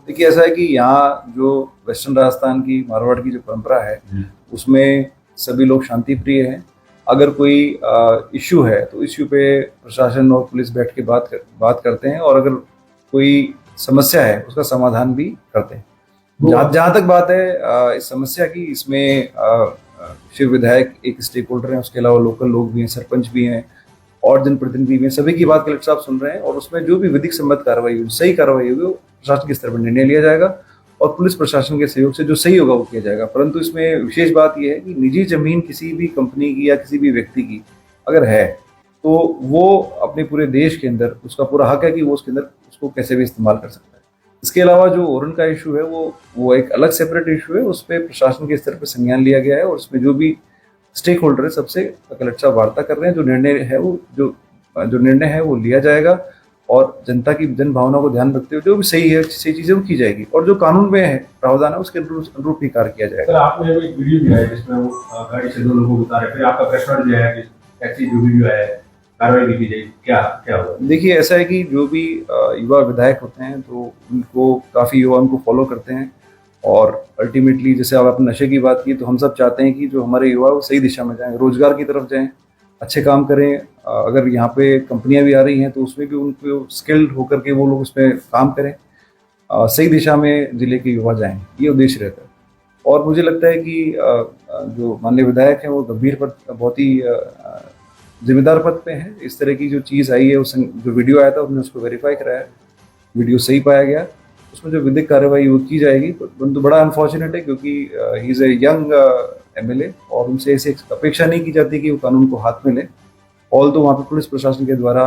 देखिए ऐसा है कि यहाँ जो वेस्टर्न राजस्थान की मारवाड़ की जो परंपरा है उसमें सभी लोग शांति प्रिय हैं। अगर कोई इश्यू है तो इश्यू पे प्रशासन और पुलिस बैठ के बात करते हैं, और अगर कोई समस्या है उसका समाधान भी करते हैं। जहाँ जहाँ तक बात है इस समस्या की, इसमें शिव विधायक एक स्टेक होल्डर हैं, उसके अलावा लोकल लोग भी हैं, सरपंच भी हैं और जनप्रतिनिधि भी हैं। सभी की बात कलेक्टर साहब सुन रहे हैं और उसमें जो भी विधिक सम्मत कार्रवाई होगी, सही कार्रवाई होगी, वो प्रशासन के स्तर पर निर्णय लिया जाएगा और पुलिस प्रशासन के सहयोग से जो सही होगा वो किया जाएगा। परंतु इसमें विशेष बात यह है कि निजी जमीन किसी भी कंपनी की या किसी भी व्यक्ति की अगर है तो वो अपने पूरे देश के अंदर उसका पूरा हक है कि वो उसके अंदर उसको कैसे भी इस्तेमाल कर सकता है। इसके अलावा जो ओरन का इशू है वो एक अलग सेपरेट इशू है, उस पर प्रशासन के स्तर पर संज्ञान लिया गया है और उसमें जो भी स्टेक होल्डर है सबसे कलेक्टर साहब वार्ता कर रहे हैं। जो निर्णय है जो निर्णय है वो लिया जाएगा और जनता की जन भावना को ध्यान रखते हुए जो भी सही है सही चीजें वो की जाएगी और जो कानून में है प्रावधान है उसके अनुरूप ही कार्य किया जाएगा। सर, आपने एक वीडियो दिया है जिसमें वो गाड़ी से दो लोगों को उतारे, फिर आपका प्रश्न जो है कि ऐसी जो वीडियो है कार्रवाई भी की जाएगी, क्या क्या होगा? देखिए ऐसा है कि जो भी युवा विधायक होते हैं तो उनको काफ़ी युवा उनको फॉलो करते हैं और अल्टीमेटली जैसे आप अपने नशे की बात की तो हम सब चाहते हैं कि जो हमारे युवा वो सही दिशा में जाएं, रोजगार की तरफ जाएं, अच्छे काम करें। अगर यहाँ पे कंपनियां भी आ रही हैं तो उसमें भी उनको स्किल्ड होकर के वो लोग उसमें काम करें, सही दिशा में जिले के युवा जाएं, ये उद्देश्य रहता है। और मुझे लगता है कि जो माननीय विधायक हैं वो गंभीर पर बहुत ही जिम्मेदार पद पे हैं। इस तरह की जो चीज़ आई है उस जो वीडियो आया था उन्होंने उसको वेरीफाई कराया, वीडियो सही पाया गया, उसमें जो विधिक कार्रवाई वो की जाएगी। परंतु बड़ा अनफॉर्चुनेट है क्योंकि he is a young MLA और उनसे ऐसी अपेक्षा नहीं की जाती कि वो कानून को हाथ में लें। ऑल तो वहाँ पर पुलिस प्रशासन के द्वारा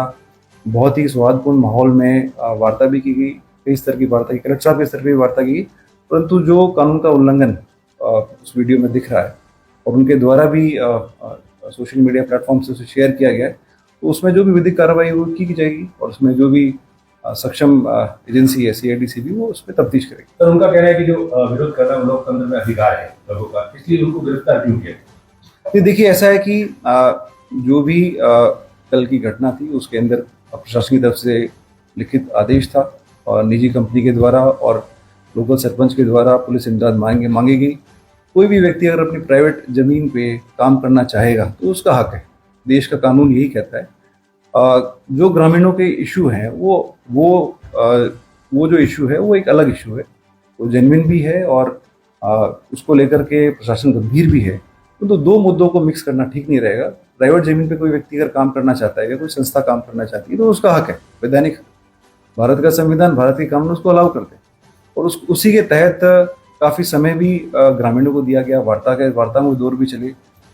बहुत ही सौहार्दपूर्ण माहौल में वार्ता भी की गई, कई स्तर की वार्ता की, कलेक्टर साहब के स्तर पर भी वार्ता की गई। परंतु जो कानून का उल्लंघन उस वीडियो में दिख रहा है और उनके द्वारा भी सोशल मीडिया प्लेटफॉर्म से उसे शेयर किया गया है, तो उसमें जो भी विधिक कार्रवाई वो की जाएगी और उसमें जो भी सक्षम एजेंसी है सीआईडीसीबी वो उस पर तफ्तीश करेगी। सर, उनका कहना है कि जो विरोध कर रहा है वो लोकतंत्र में अधिकार है लोगों का, इसलिए उनको गिरफ्तार क्यों किया? ये देखिए ऐसा है कि जो भी कल की घटना थी उसके अंदर प्रशासन की तरफ से लिखित आदेश था और निजी कंपनी के द्वारा और लोकल सरपंच के द्वारा पुलिस इमदाद मांगी गई। कोई भी व्यक्ति अगर अपनी प्राइवेट जमीन पे काम करना चाहेगा तो उसका हक है, देश का कानून यही कहता है। जो ग्रामीणों के इशू हैं वो जो इशू है वो एक अलग इशू है, वो जेन्युइन भी है और उसको लेकर के प्रशासन गंभीर भी है। तो दो मुद्दों को मिक्स करना ठीक नहीं रहेगा। प्राइवेट जमीन पे कोई व्यक्ति अगर काम करना चाहता है या कोई संस्था काम करना चाहती है तो उसका हक है, वैधानिक भारत का संविधान भारत के कानून उसको अलाउ करते हैं और उसी के तहत काफ़ी समय भी ग्रामीणों को दिया गया, वार्ता में दौर भी चले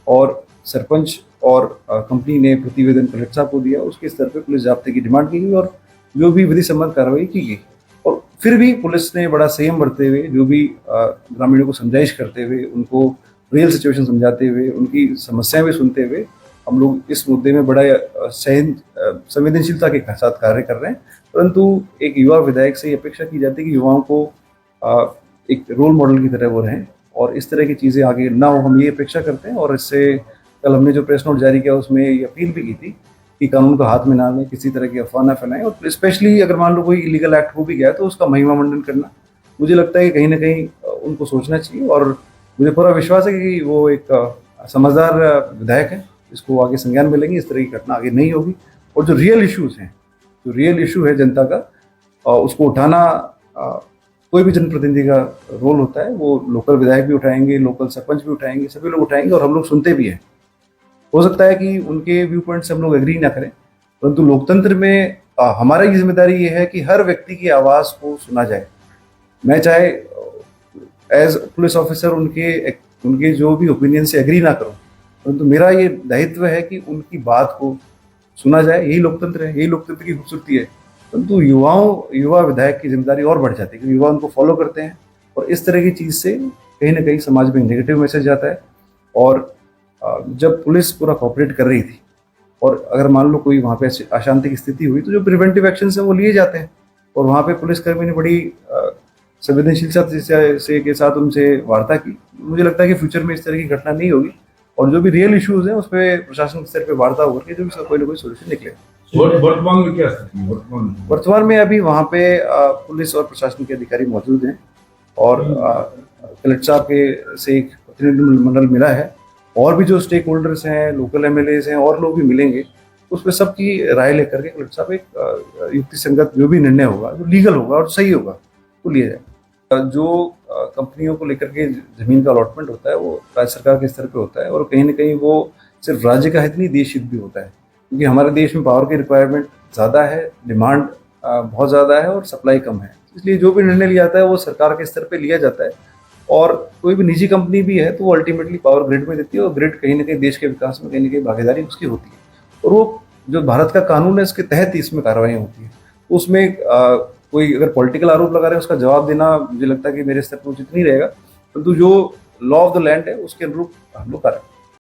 और सरपंच और कंपनी ने प्रतिवेदन कलेक्टर साहब को दिया। उसके स्तर पर पुलिस जाब्ते की डिमांड की गई और जो भी विधि सम्मत कार्रवाई की गई और फिर भी पुलिस ने बड़ा संयम बरतते हुए जो भी ग्रामीणों को समझाइश करते हुए, उनको रियल सिचुएशन समझाते हुए, उनकी समस्याएं भी सुनते हुए हम लोग इस मुद्दे में बड़ा संवेदनशीलता के साथ कार्य कर रहे हैं। परंतु एक युवा विधायक से ये अपेक्षा की जाती है कि युवाओं को एक रोल मॉडल की तरह वो रहें और इस तरह की चीज़ें आगे ना हो, हम ये अपेक्षा करते हैं। और इससे कल हमने जो प्रेस नोट जारी किया उसमें ये अपील भी की थी कि कानून का हाथ में ना लें, किसी तरह की अफवाह ना फैलाएं और स्पेशली अगर मान लो कोई इलीगल एक्ट हो भी गया तो उसका महिमा मंडन करना, मुझे लगता है कि कहीं ना कहीं उनको सोचना चाहिए। और मुझे पूरा विश्वास है कि वो एक समझदार विधायक है, इसको आगे संज्ञान मिलेंगे, इस तरह की घटना आगे नहीं होगी। और जो रियल इश्यूज हैं, जो रियल इशू है जनता का, उसको उठाना कोई भी जनप्रतिनिधि का रोल होता है। वो लोकल विधायक भी उठाएंगे, लोकल सरपंच भी उठाएंगे, सभी लोग उठाएंगे और हम लोग सुनते भी हैं। हो सकता है कि उनके व्यू पॉइंट से हम लोग एग्री ना करें, परंतु लोकतंत्र में हमारा ये जिम्मेदारी ये है कि हर व्यक्ति की आवाज़ को सुना जाए। मैं चाहे एज पुलिस ऑफिसर उनके जो भी ओपिनियन से एग्री ना करूं, परंतु मेरा ये दायित्व है कि उनकी बात को सुना जाए। यही लोकतंत्र है, यही लोकतंत्र की खूबसूरती है। परंतु युवा विधायक की जिम्मेदारी और बढ़ जाती है क्योंकि युवा उनको फॉलो करते हैं और इस तरह की चीज़ से कहीं ना कहीं समाज में नेगेटिव मैसेज जाता है। और जब पुलिस पूरा कोऑपरेट कर रही थी और अगर मान लो कोई वहाँ पे अशांति की स्थिति हुई तो जो प्रिवेंटिव एक्शन है वो लिए जाते हैं और वहाँ पे पुलिसकर्मी ने बड़ी संवेदनशीलता से के साथ उनसे वार्ता की। मुझे लगता है कि फ्यूचर में इस तरह की घटना नहीं होगी और जो भी रियल इश्यूज हैं उस पर प्रशासन स्तर पर वार्ता होकर के जो भी कोई ना कोई सोल्यूशन निकलेगा। वर्तमान में क्या स्थिति है? वर्तमान में वर्तमान में अभी वहाँ पे पुलिस और प्रशासन के अधिकारी मौजूद हैं और कलेक्टर साहब के से एक प्रतिनिधिमंडल मिला है और भी जो स्टेक होल्डर्स हैं, लोकल एमएलएज हैं और लोग भी मिलेंगे। उसमें सबकी राय लेकर के कलेक्टर साहब एक युक्ति संगत जो भी निर्णय होगा, जो लीगल होगा और सही होगा, वो लिया जाए। जो कंपनियों को लेकर के जमीन का अलॉटमेंट होता है वो राज्य सरकार के स्तर पे होता है और कहीं ना कहीं वो सिर्फ राज्य का हित नहीं, देश हित भी होता है, क्योंकि हमारे देश में पावर की रिक्वायरमेंट ज़्यादा है, डिमांड बहुत ज़्यादा है और सप्लाई कम है। इसलिए जो भी निर्णय लिया जाता है वो सरकार के स्तर पे लिया जाता है और कोई भी निजी कंपनी भी है तो वो अल्टीमेटली पावर ग्रिड में देती है और ग्रिड कहीं ना कहीं देश के विकास में कहीं ना कहीं भागीदारी उसकी होती है और वो जो भारत का कानून है उसके तहत ही इसमें कार्रवाई होती है। उसमें कोई अगर पॉलिटिकल आरोप लगा रहे हैं उसका जवाब देना मुझे लगता है कि मेरे स्तर पर उचित नहीं रहेगा, परंतु जो लॉ ऑफ द लैंड है उसके अनुरूप हम लोग कार्य